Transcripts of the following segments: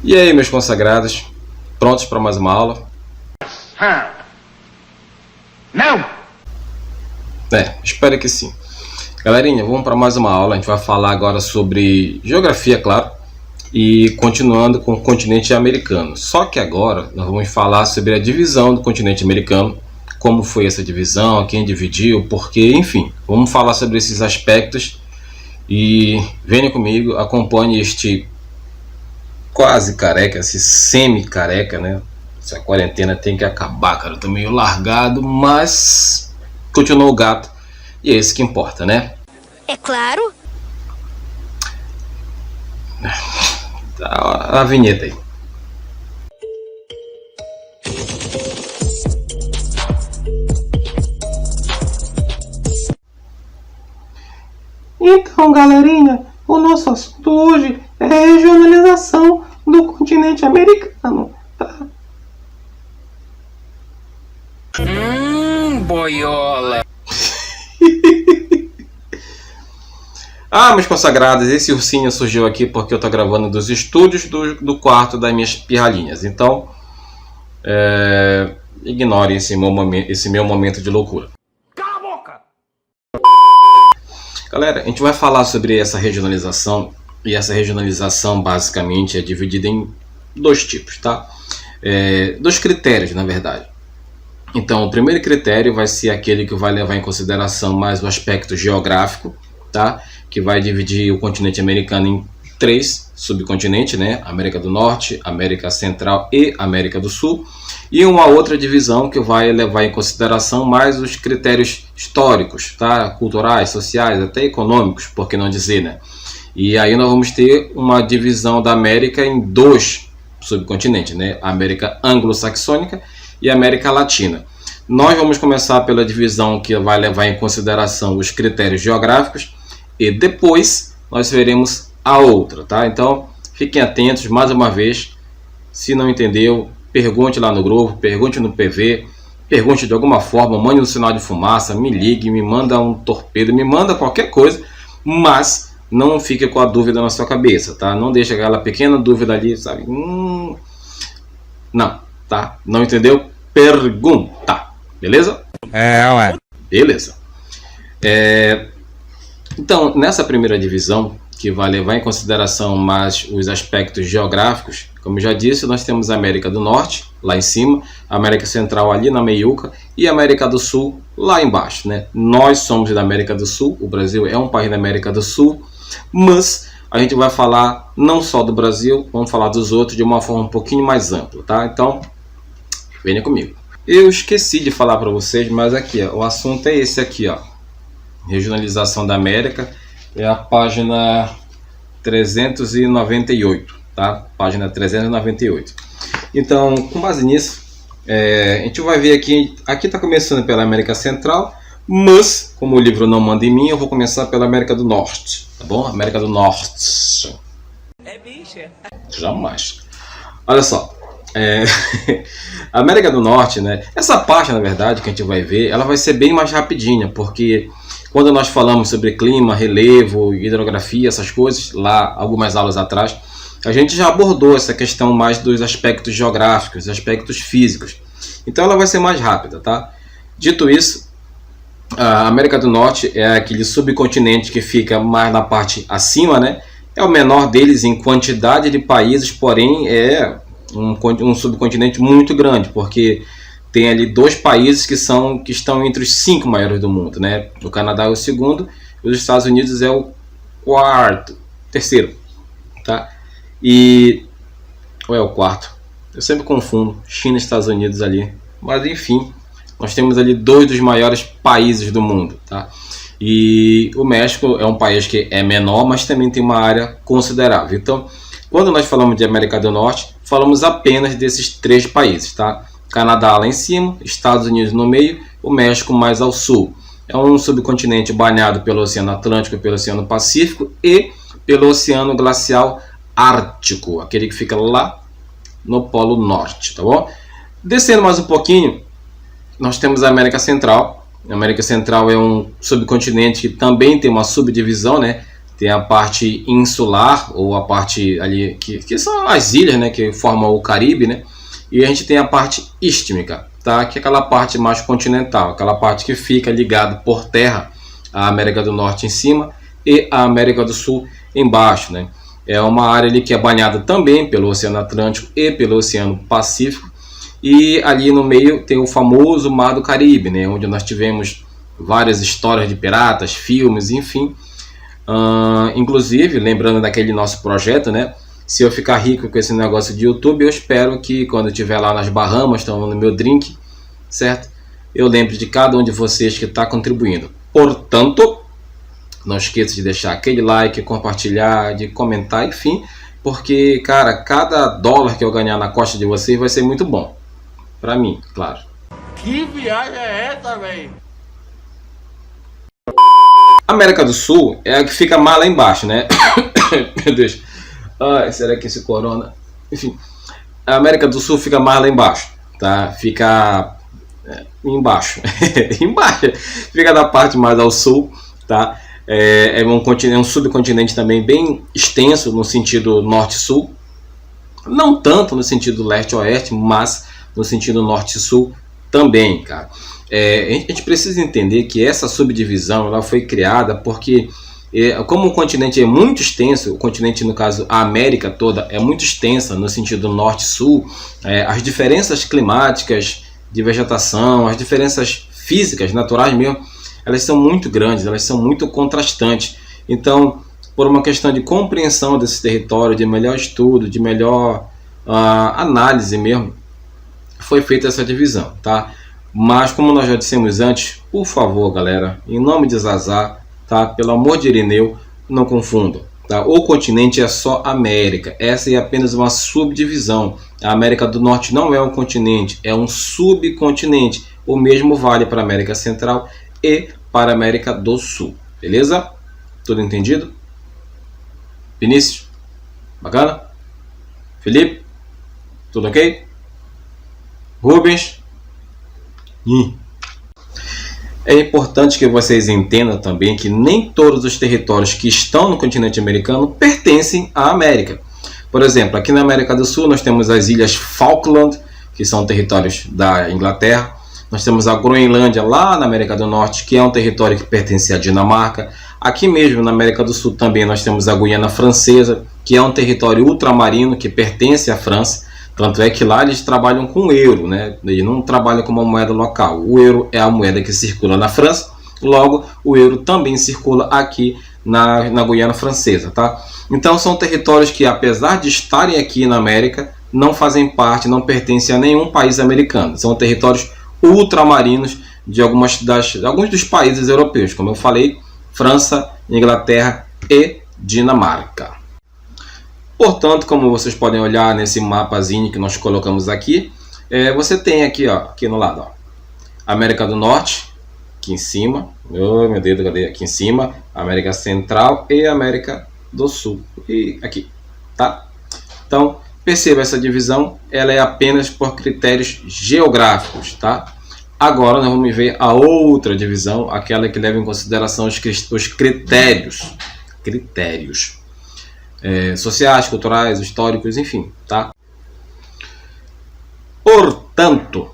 E aí, meus consagrados, prontos para mais uma aula? Não! Espero que sim. Galerinha, vamos para mais uma aula. A gente vai falar agora sobre geografia, claro, e continuando com o continente americano. Só que agora nós vamos falar sobre a divisão do continente americano, como foi essa divisão, quem dividiu, porquê, enfim. Vamos falar sobre esses aspectos e venha comigo, acompanhe este quase careca, esse semi-careca, né? Essa quarentena tem que acabar, cara. Eu tô meio largado, mas continuou o gato e é isso que importa, né? É claro. A vinheta aí. Então, galerinha, o nosso assunto hoje é a regionalização do continente americano, tá? Boiola. Meus consagrados, esse ursinho surgiu aqui porque eu tô gravando dos estúdios do quarto das minhas pirralhinhas. Então, ignorem esse meu momento de loucura. Cala a boca! Galera, a gente vai falar sobre essa regionalização. E essa regionalização basicamente é dividida em dois tipos, tá? Dois critérios, na verdade. Então, o primeiro critério vai ser aquele que vai levar em consideração mais o aspecto geográfico, tá? Que vai dividir o continente americano em 3 subcontinentes, né? América do Norte, América Central e América do Sul. E uma outra divisão que vai levar em consideração mais os critérios históricos, tá? Culturais, sociais, até econômicos, por que não dizer, né? E aí nós vamos ter uma divisão da América em 2 subcontinentes, né? A América anglo-saxônica e a América Latina. Nós vamos começar pela divisão que vai levar em consideração os critérios geográficos e depois nós veremos a outra, tá? Então fiquem atentos mais uma vez. Se não entendeu, pergunte lá no grupo, pergunte no PV, pergunte de alguma forma, mande um sinal de fumaça, me ligue, me manda um torpedo, me manda qualquer coisa, mas não fique com a dúvida na sua cabeça, tá? Não deixe aquela pequena dúvida ali, sabe? Não, tá? Não entendeu? Pergunta, beleza? Ué. Beleza. Então, nessa primeira divisão, que vai levar em consideração mais os aspectos geográficos, como eu já disse, nós temos a América do Norte, lá em cima, a América Central ali na meiuca e a América do Sul lá embaixo, né? Nós somos da América do Sul, o Brasil é um país da América do Sul, mas a gente vai falar não só do Brasil, vamos falar dos outros de uma forma um pouquinho mais ampla, tá? Então, venha comigo. Eu esqueci de falar para vocês, mas aqui, ó, o assunto é esse aqui, ó. Regionalização da América, é a página 398, tá? Página 398. Então, com base nisso, a gente vai ver aqui está começando pela América Central, mas, como o livro não manda em mim, eu vou começar pela América do Norte, tá bom? América do Norte. É bicha. Jamais. Olha só. A América do Norte, né? Essa parte, na verdade, que a gente vai ver, ela vai ser bem mais rapidinha, porque quando nós falamos sobre clima, relevo, hidrografia, essas coisas, lá algumas aulas atrás, a gente já abordou essa questão mais dos aspectos geográficos, aspectos físicos. Então ela vai ser mais rápida, tá? Dito isso, a América do Norte é aquele subcontinente que fica mais na parte acima, né? É o menor deles em quantidade de países, porém é um subcontinente muito grande, porque tem ali 2 países que estão entre os 5 maiores do mundo, né? O Canadá é o segundo e os Estados Unidos é o terceiro, tá? Ou é o quarto? Eu sempre confundo China e Estados Unidos ali, mas enfim, nós temos ali 2 dos maiores países do mundo, tá? E o México é um país que é menor, mas também tem uma área considerável. Então, quando nós falamos de América do Norte, falamos apenas desses 3 países, tá? Canadá lá em cima, Estados Unidos no meio, o México mais ao sul. É um subcontinente banhado pelo Oceano Atlântico, pelo Oceano Pacífico e pelo Oceano Glacial Ártico, aquele que fica lá no Polo Norte, tá bom? Descendo mais um pouquinho, nós temos a América Central. A América Central é um subcontinente que também tem uma subdivisão, né? tem a parte insular, ou a parte ali, que são as ilhas, né, que formam o Caribe, né? E a gente tem a parte istmica, tá? Que é aquela parte mais continental, aquela parte que fica ligada por terra à América do Norte em cima e a América do Sul embaixo, né? É uma área ali que é banhada também pelo Oceano Atlântico e pelo Oceano Pacífico, e ali no meio tem o famoso Mar do Caribe, né? Onde nós tivemos várias histórias de piratas, filmes, enfim. Inclusive, lembrando daquele nosso projeto, né? Se eu ficar rico com esse negócio de YouTube, eu espero que quando eu estiver lá nas Bahamas, tomando meu drink, certo? Eu lembre de cada um de vocês que está contribuindo. Portanto, não esqueça de deixar aquele like, compartilhar, de comentar, enfim, porque, cara, cada dólar que eu ganhar na costa de vocês vai ser muito bom. Pra mim, claro. Que viagem é essa, velho? A América do Sul é a que fica mais lá embaixo, né? Meu Deus. Ai, será que esse corona... Enfim, a América do Sul fica mais lá embaixo, tá? Fica embaixo. Embaixo. Fica na parte mais ao sul, tá? É um subcontinente também bem extenso no sentido norte-sul. Não tanto no sentido leste-oeste, mas no sentido norte-sul também, cara. A gente precisa entender que essa subdivisão ela foi criada porque, como o continente é muito extenso, o continente, no caso, a América toda é muito extensa no sentido norte-sul, as diferenças climáticas de vegetação, as diferenças físicas, naturais mesmo, elas são muito grandes, elas são muito contrastantes. Então, por uma questão de compreensão desse território, de melhor estudo, de melhor análise mesmo, foi feita essa divisão, tá? Mas, como nós já dissemos antes, por favor, galera, em nome de Zazá, tá? Pelo amor de Irineu, não confundam, tá? O continente é só América, essa é apenas uma subdivisão. A América do Norte não é um continente, é um subcontinente. O mesmo vale para a América Central e para a América do Sul, beleza? Tudo entendido? Vinícius? Bacana? Felipe? Tudo ok? Rubens? É importante que vocês entendam também que nem todos os territórios que estão no continente americano pertencem à América. Por exemplo, aqui na América do Sul nós temos as Ilhas Falkland, que são territórios da Inglaterra. Nós temos a Groenlândia lá na América do Norte, que é um território que pertence à Dinamarca. Aqui mesmo na América do Sul também nós temos a Guiana Francesa, que é um território ultramarino que pertence à França. Tanto é que lá eles trabalham com euro, né? Eles não trabalham com uma moeda local. O euro é a moeda que circula na França, logo o euro também circula aqui na Guiana Francesa, tá? Então são territórios que, apesar de estarem aqui na América, não fazem parte, não pertencem a nenhum país americano. São territórios ultramarinos de alguns dos países europeus, como eu falei, França, Inglaterra e Dinamarca. Portanto, como vocês podem olhar nesse mapazinho que nós colocamos aqui, você tem aqui, ó, aqui no lado, ó, América do Norte, aqui em cima, meu dedo, cadê? Aqui em cima, América Central e América do Sul, e aqui, tá? Então, perceba essa divisão, ela é apenas por critérios geográficos, tá? Agora nós vamos ver a outra divisão, aquela que leva em consideração os critérios sociais, culturais, históricos, enfim, tá? Portanto,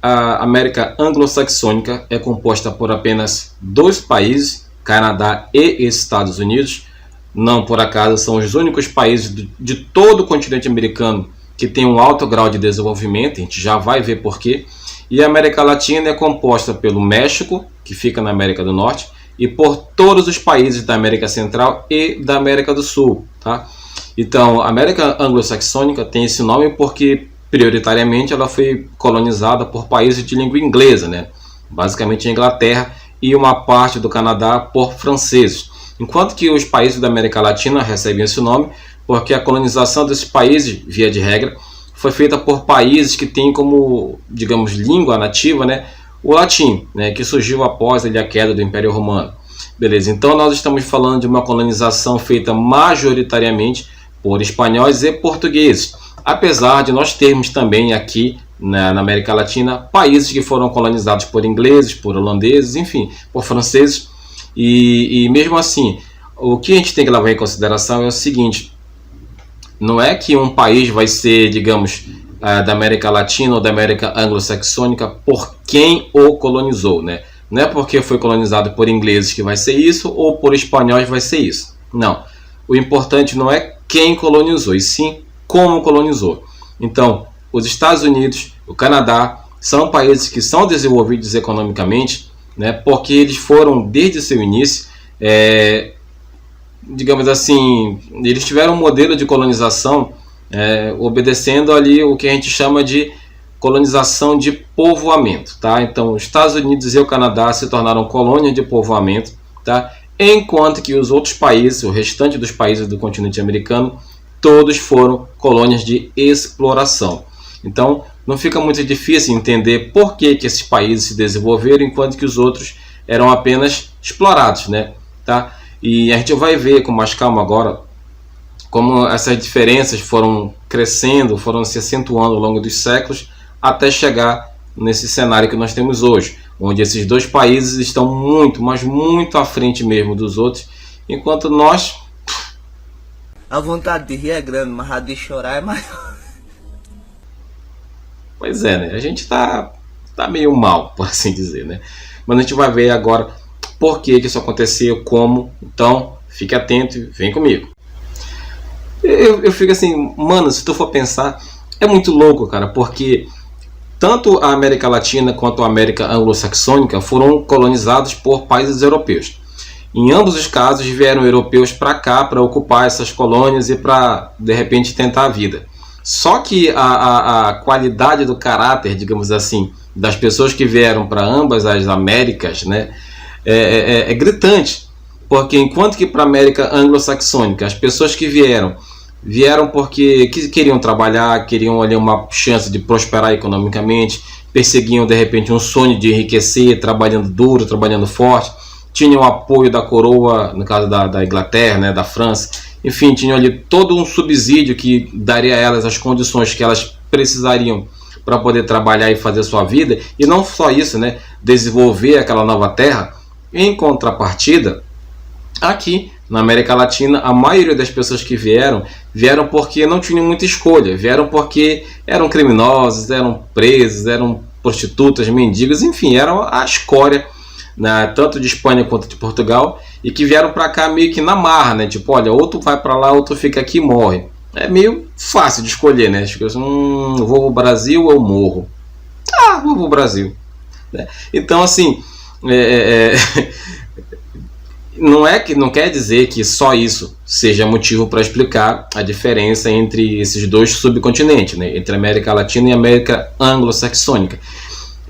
a América Anglo-Saxônica é composta por apenas 2 países, Canadá e Estados Unidos. Não por acaso são os únicos países de todo o continente americano que tem um alto grau de desenvolvimento, a gente já vai ver por quê. E a América Latina é composta pelo México, que fica na América do Norte, e por todos os países da América Central e da América do Sul, tá? Então, a América Anglo-Saxônica tem esse nome porque, prioritariamente, ela foi colonizada por países de língua inglesa, né? Basicamente a Inglaterra e uma parte do Canadá por franceses. Enquanto que os países da América Latina recebem esse nome porque a colonização desses países, via de regra, foi feita por países que têm como, digamos, língua nativa, né, o latim, né, que surgiu após a queda do Império Romano. Beleza, então nós estamos falando de uma colonização feita majoritariamente por espanhóis e portugueses, apesar de nós termos também aqui na América Latina países que foram colonizados por ingleses, por holandeses, enfim, por franceses, e mesmo assim o que a gente tem que levar em consideração é o seguinte: não é que um país vai ser, digamos, da América Latina ou da América anglo-saxônica por quem o colonizou, né? Não é porque foi colonizado por ingleses que vai ser isso, ou por espanhóis vai ser isso. Não. O importante não é quem colonizou, e sim como colonizou. Então, os Estados Unidos, o Canadá, são países que são desenvolvidos economicamente, né? Porque eles foram, desde seu início, digamos assim, eles tiveram um modelo de colonização obedecendo ali o que a gente chama de colonização de povoamento, tá? Então, os Estados Unidos e o Canadá se tornaram colônias de povoamento, tá? Enquanto que os outros países, o restante dos países do continente americano, todos foram colônias de exploração. Então, não fica muito difícil entender por que esses países se desenvolveram enquanto que os outros eram apenas explorados, né? Tá? E a gente vai ver com mais calma agora como essas diferenças foram crescendo, foram se acentuando ao longo dos séculos, até chegar nesse cenário que nós temos hoje, onde esses dois países estão muito, mas muito à frente mesmo dos outros, enquanto nós... A vontade de rir é grande, mas a de chorar é maior. Pois é, né? A gente tá meio mal, por assim dizer, né? Mas a gente vai ver agora por que isso aconteceu, como. Então, fique atento e vem comigo. Eu fico assim, mano, se tu for pensar, é muito louco, cara, porque tanto a América Latina quanto a América anglo-saxônica foram colonizados por países europeus. Em ambos os casos vieram europeus para cá para ocupar essas colônias e para, de repente, tentar a vida. Só que a qualidade do caráter, digamos assim, das pessoas que vieram para ambas as Américas, né, é gritante. Porque enquanto que para a América anglo-saxônica as pessoas que vieram porque queriam trabalhar, queriam ali uma chance de prosperar economicamente, perseguiam de repente um sonho de enriquecer, trabalhando duro, trabalhando forte, tinham o apoio da coroa, no caso da Inglaterra, né, da França, enfim, tinham ali todo um subsídio que daria a elas as condições que elas precisariam para poder trabalhar e fazer a sua vida, e não só isso, né, desenvolver aquela nova terra. Em contrapartida, aqui na América Latina, a maioria das pessoas que vieram porque não tinham muita escolha, vieram porque eram criminosos, eram presos, eram prostitutas, mendigos, enfim, eram a escória, né, tanto de Espanha quanto de Portugal, e que vieram para cá meio que na marra, né? Tipo, olha, ou tu vai para lá ou tu fica aqui e morre. É meio fácil de escolher, né? Tipo, vou pro Brasil ou morro? Vou pro Brasil, né? Então, assim, não quer dizer que só isso seja motivo para explicar a diferença entre esses dois subcontinentes, né? Entre a América Latina e a América anglo-saxônica.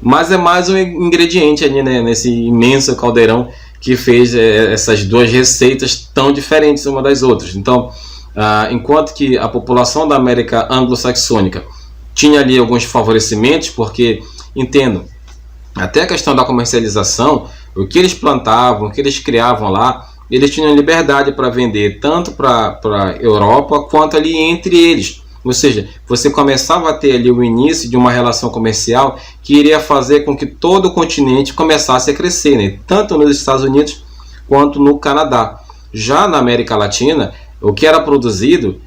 Mas é mais um ingrediente ali, né, nesse imenso caldeirão que fez essas duas receitas tão diferentes uma das outras. Então, enquanto que a população da América anglo-saxônica tinha ali alguns favorecimentos, porque, entendo, até a questão da comercialização, o que eles plantavam, o que eles criavam lá, eles tinham liberdade para vender tanto para a Europa quanto ali entre eles. Ou seja, você começava a ter ali o início de uma relação comercial que iria fazer com que todo o continente começasse a crescer, né? Tanto nos Estados Unidos quanto no Canadá. Já na América Latina, o que era produzido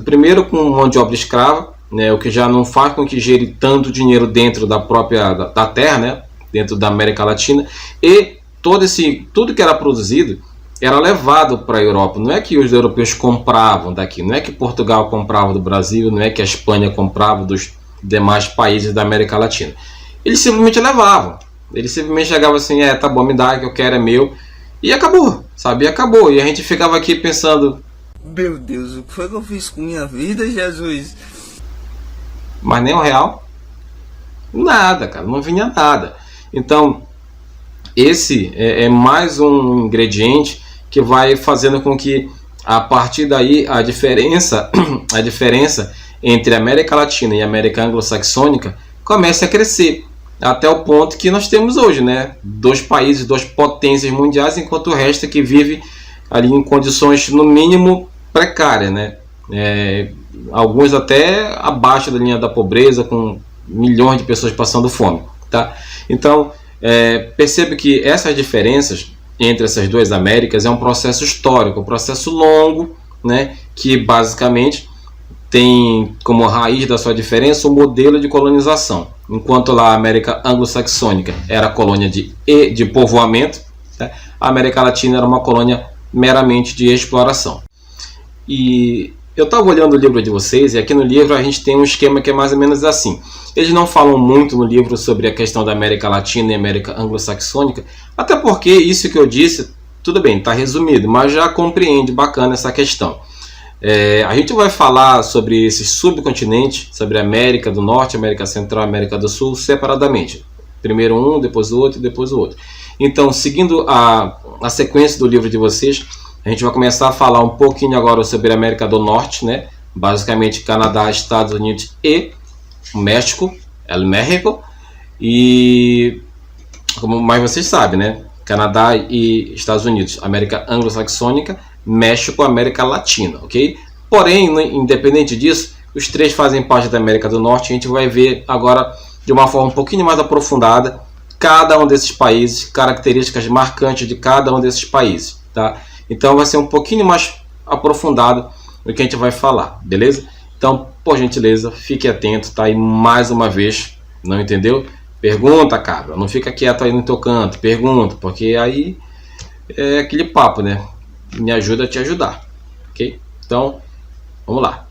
primeiro com mão de obra escrava, né? O que já não faz com que gere tanto dinheiro dentro da própria da terra, né? Dentro da América Latina, e tudo que era produzido era levado para a Europa. Não é que os europeus compravam daqui, não é que Portugal comprava do Brasil, não é que a Espanha comprava dos demais países da América Latina. Eles simplesmente levavam. Eles simplesmente chegavam assim, tá bom, me dá, que eu quero, é meu. E acabou, sabe? E acabou. E a gente ficava aqui pensando... Meu Deus, o que foi que eu fiz com minha vida, Jesus? Mas nem um real? Nada, cara, não vinha nada. Então, esse é mais um ingrediente que vai fazendo com que, a partir daí, a diferença entre a América Latina e a América anglo-saxônica comece a crescer, até o ponto que nós temos hoje, né? Dois países, duas potências mundiais, enquanto o resto é que vive ali em condições, no mínimo, precárias, né? Alguns até abaixo da linha da pobreza, com milhões de pessoas passando fome, tá? Então, percebe que essas diferenças entre essas duas Américas é um processo histórico, um processo longo, né, que basicamente tem como raiz da sua diferença o modelo de colonização. Enquanto lá a América anglo-saxônica era colônia de povoamento, né, a América Latina era uma colônia meramente de exploração. E eu estava olhando o livro de vocês, e aqui no livro a gente tem um esquema que é mais ou menos assim. Eles não falam muito no livro sobre a questão da América Latina e América anglo-saxônica, até porque isso que eu disse, tudo bem, está resumido, mas já compreende bacana essa questão. A gente vai falar sobre esses subcontinentes, sobre a América do Norte, América Central, América do Sul, separadamente. Primeiro um, depois o outro e depois o outro. Então, seguindo a sequência do livro de vocês, a gente vai começar a falar um pouquinho agora sobre a América do Norte, né? Basicamente Canadá, Estados Unidos e México, El México. E, como mais vocês sabem, né? Canadá e Estados Unidos, América anglo-saxônica, México, América Latina, ok? Porém, independente disso, os três fazem parte da América do Norte. A gente vai ver agora de uma forma um pouquinho mais aprofundada cada um desses países, características marcantes de cada um desses países, tá? Então vai ser um pouquinho mais aprofundado o que a gente vai falar, beleza? Então, por gentileza, fique atento, tá? E mais uma vez, não entendeu? Pergunta, cabra, não fica quieto aí no teu canto, pergunta, porque aí é aquele papo, né? Me ajuda a te ajudar, ok? Então, vamos lá.